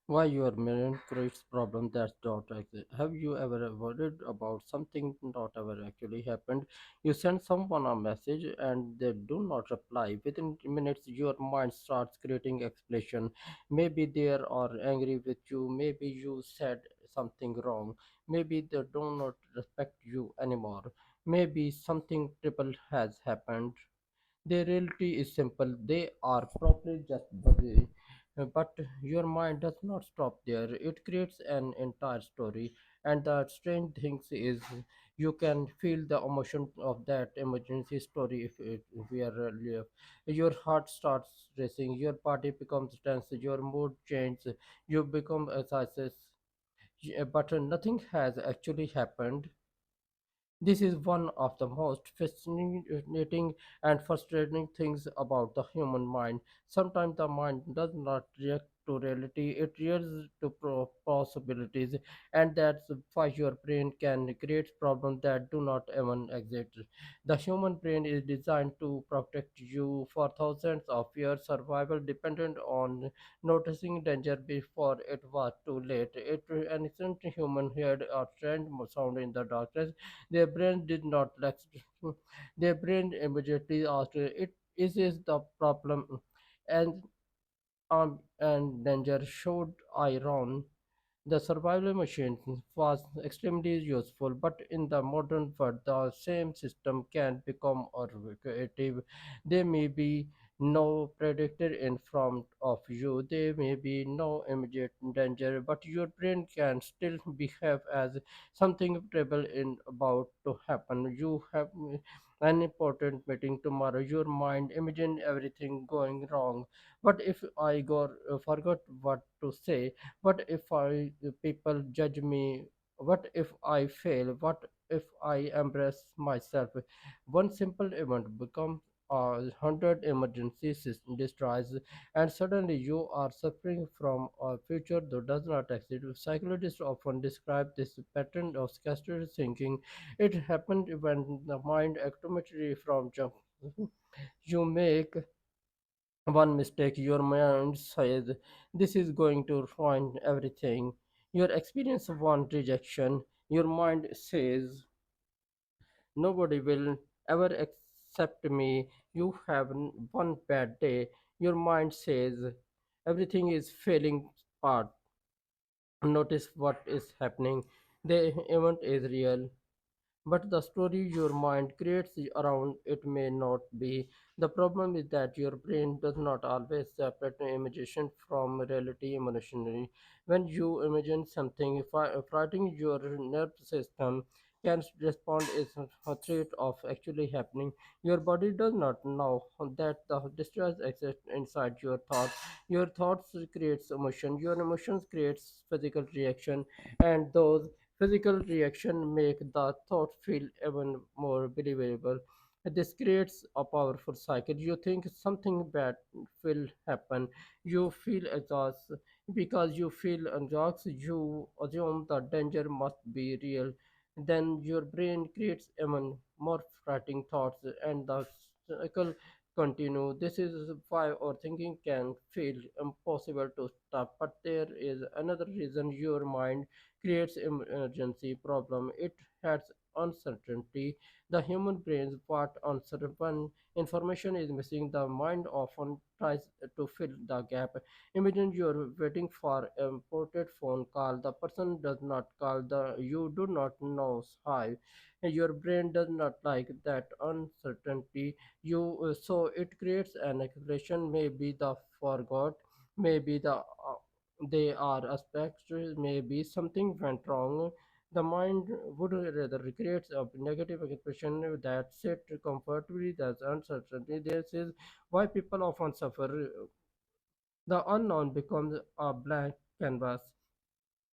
Why your mind creates problem that don't exist. Have you ever worried about something not ever actually happened? You send someone a message and they do not reply. Within minutes, your mind starts creating explanation. Maybe they are angry with you. Maybe you said something wrong. Maybe they do not respect you anymore. Maybe something triple has happened. The reality is simple. They are probably just busy. But your mind does not stop there. It creates an entire story. And the strange thing is, you can feel the emotion of that emergency story if we are really. Your heart starts racing, your body becomes tense, your mood changes, you become anxious. But nothing has actually happened. This is one of the most fascinating and frustrating things about the human mind. Sometimes the mind does not react to reality, it reacts to possibilities, and that's why your brain can create problems that do not even exist. The human brain is designed to protect you for thousands of years. Survival depended on noticing danger before it was too late. If an innocent human heard a strange sound in the darkness, their brain did not lack. Their brain immediately asked, "It is the problem," and danger showed iron. The survival machine was extremely useful, but in the modern world, the same system can become creative. There may be no predator in front of you, there may be no immediate danger, but your brain can still behave as something terrible in about to happen. You have an important meeting tomorrow. Your mind imagine everything going wrong. What if I forgot what to say? What if people judge me? What if I fail? What if I embrace myself? One simple event becomes a hundred emergencies destroys, and suddenly you are suffering from a future that does not exist. Psychologists often describe this pattern of scarcity thinking. It happened when the mind automatically from jump. You make one mistake, your mind says this is going to ruin everything. Your experience one rejection, your mind says nobody will ever accept me. You have one bad day, your mind says everything is failing apart. Notice what is happening. The event is real, but the story your mind creates around it may not be. The problem is that your brain does not always separate imagination from reality emotionally. When you imagine something frightening, your nervous system can respond is a threat of actually happening. Your body does not know that the distress exists inside your thoughts. Your thoughts creates emotion. Your emotions creates physical reaction, and those physical reaction make the thought feel even more believable. This creates a powerful cycle. You think something bad will happen. You feel exhausted. Because you feel exhausted, you assume the danger must be real. Then your brain creates even more frightening thoughts, and the cycle continue. This is why overthinking can feel impossible to stop. But there is another reason your mind creates emergency problem. It has uncertainty. The human brain's part uncertain when information is missing. The mind often tries to fill the gap. Imagine you're waiting for an important phone call. The person does not call. The you do not know how. Your brain does not like that uncertainty. You so it creates an explanation. Maybe the forgot. Maybe they are aspects, maybe something went wrong. The mind would rather create a negative expression that sit comfortably as uncertainty. This is why people often suffer. The unknown becomes a blank canvas,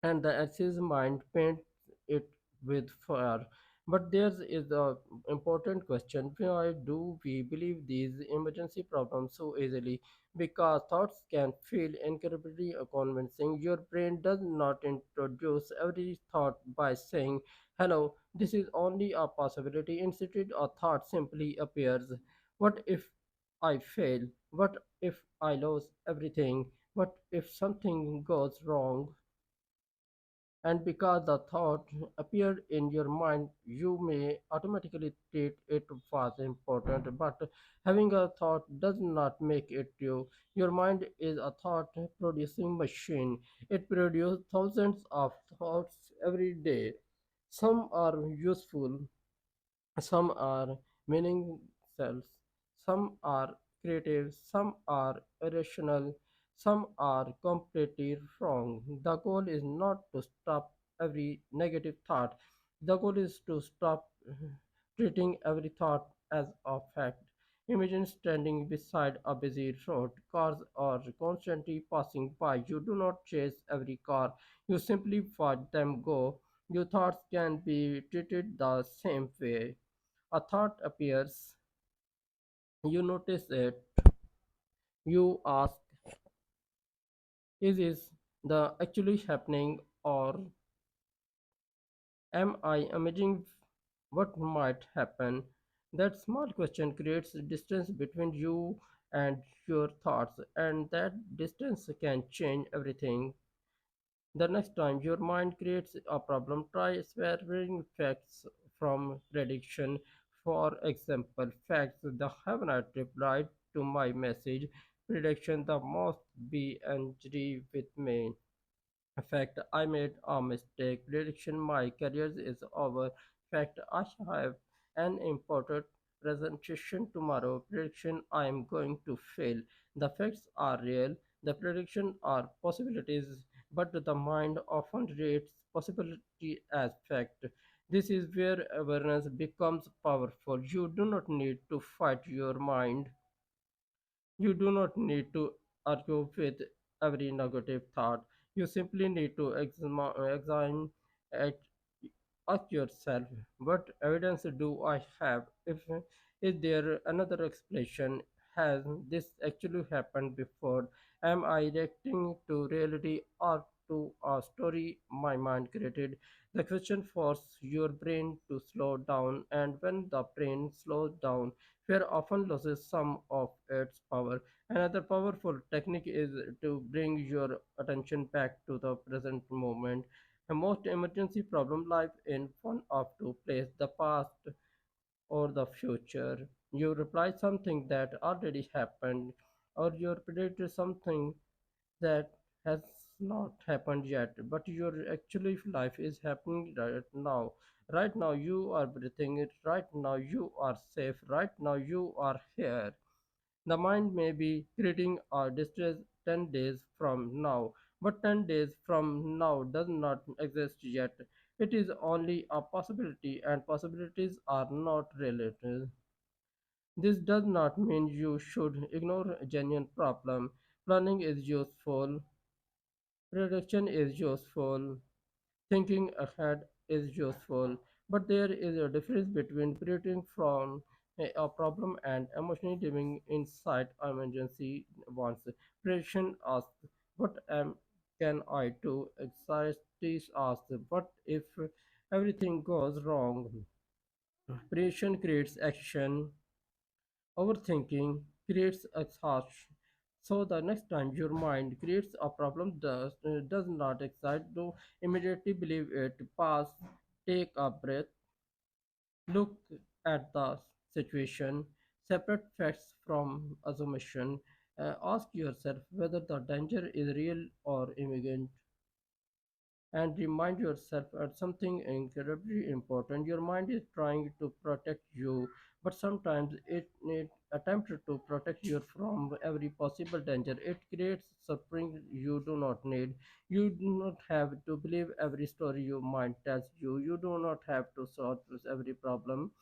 and the access mind paints it with fire. But there is the important question: why do we believe these emergency problems so easily? Because thoughts can feel incredibly convincing. Your brain does not introduce every thought by saying, "Hello, this is only a possibility." Instead, a thought simply appears. What if I fail? What if I lose everything? But if something goes wrong, and because the thought appeared in your mind, you may automatically treat it as important. But having a thought does not make it you. Your mind is a thought producing machine. It produces thousands of thoughts every day. Some are useful, some are meaningless, some are creative, some are irrational, some are completely wrong. The goal is not to stop every negative thought. The goal is to stop treating every thought as a fact. Imagine standing beside a busy road. Cars are constantly passing by. You do not chase every car. You simply watch them go. Your thoughts can be treated the same way. A thought appears, you notice it, you ask, is this the actually happening, or am I imagining what might happen? That small question creates distance between you and your thoughts, and that distance can change everything. The next time your mind creates a problem, try separating facts from prediction. For example, facts: the have not replied to my message. Prediction: the must be angry with me. Fact: I made a mistake. Prediction: my career is over. Fact: I have an important presentation tomorrow. Prediction: I am going to fail. The facts are real. The prediction are possibilities, but the mind often rates possibility as fact. This is where awareness becomes powerful. You do not need to fight your mind. You do not need to argue with every negative thought. You simply need to examine it. Ask yourself, what evidence do I have? If is there another explanation? Has this actually happened before? Am I reacting to reality or to a story my mind created? The question forces your brain to slow down, and when the brain slows down, fear often loses some of its power. Another powerful technique is to bring your attention back to the present moment. The most emergency problem lies in one of two places: the past or the future. You reply something that already happened, or you predict something that has not happened yet, but your actually life is happening right now. Right now you are breathing, right now you are safe, right now you are here. The mind may be creating a distress 10 days from now, but 10 days from now does not exist yet. It is only a possibility, and possibilities are not relative. This does not mean you should ignore a genuine problem. Planning is useful, prediction is useful, thinking ahead is useful, but there is a difference between preparing from a problem and emotionally living inside emergency ones. Prediction asks, "What can I do?" Anxiety asks, "What if everything goes wrong?" Prediction creates action. Overthinking creates exhaustion. So the next time your mind creates a problem does not excite, do immediately believe it. Pause, take a breath, look at the situation, separate facts from assumption, ask yourself whether the danger is real or imagined, and remind yourself at something incredibly important. Your mind is trying to protect you, but sometimes it attempts to protect you from every possible danger. It creates suffering you do not need. You do not have to believe every story your mind tells you. You do not have to solve every problem.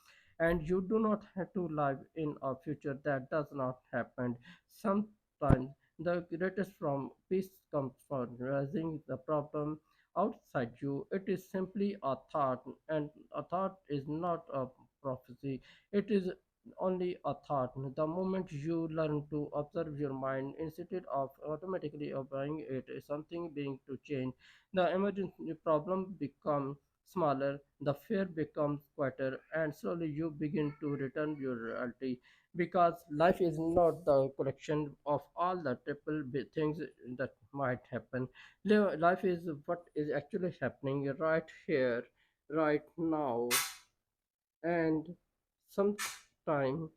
And you do not have to live in a future that does not happen. Sometimes the greatest from peace comes from realizing the problem outside you. It is simply a thought, and a thought is not a prophecy. It is only a thought. The moment you learn to observe your mind instead of automatically obeying it, is something being to change. The emergency problem becomes smaller, the fear becomes quieter, and slowly you begin to return your reality because life is not the collection of all the triple things that might happen. Life is what is actually happening right here, right now, and sometime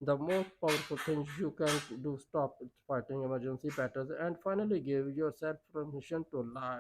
the most powerful things you can do stop fighting emergency patterns and finally give yourself permission to lie.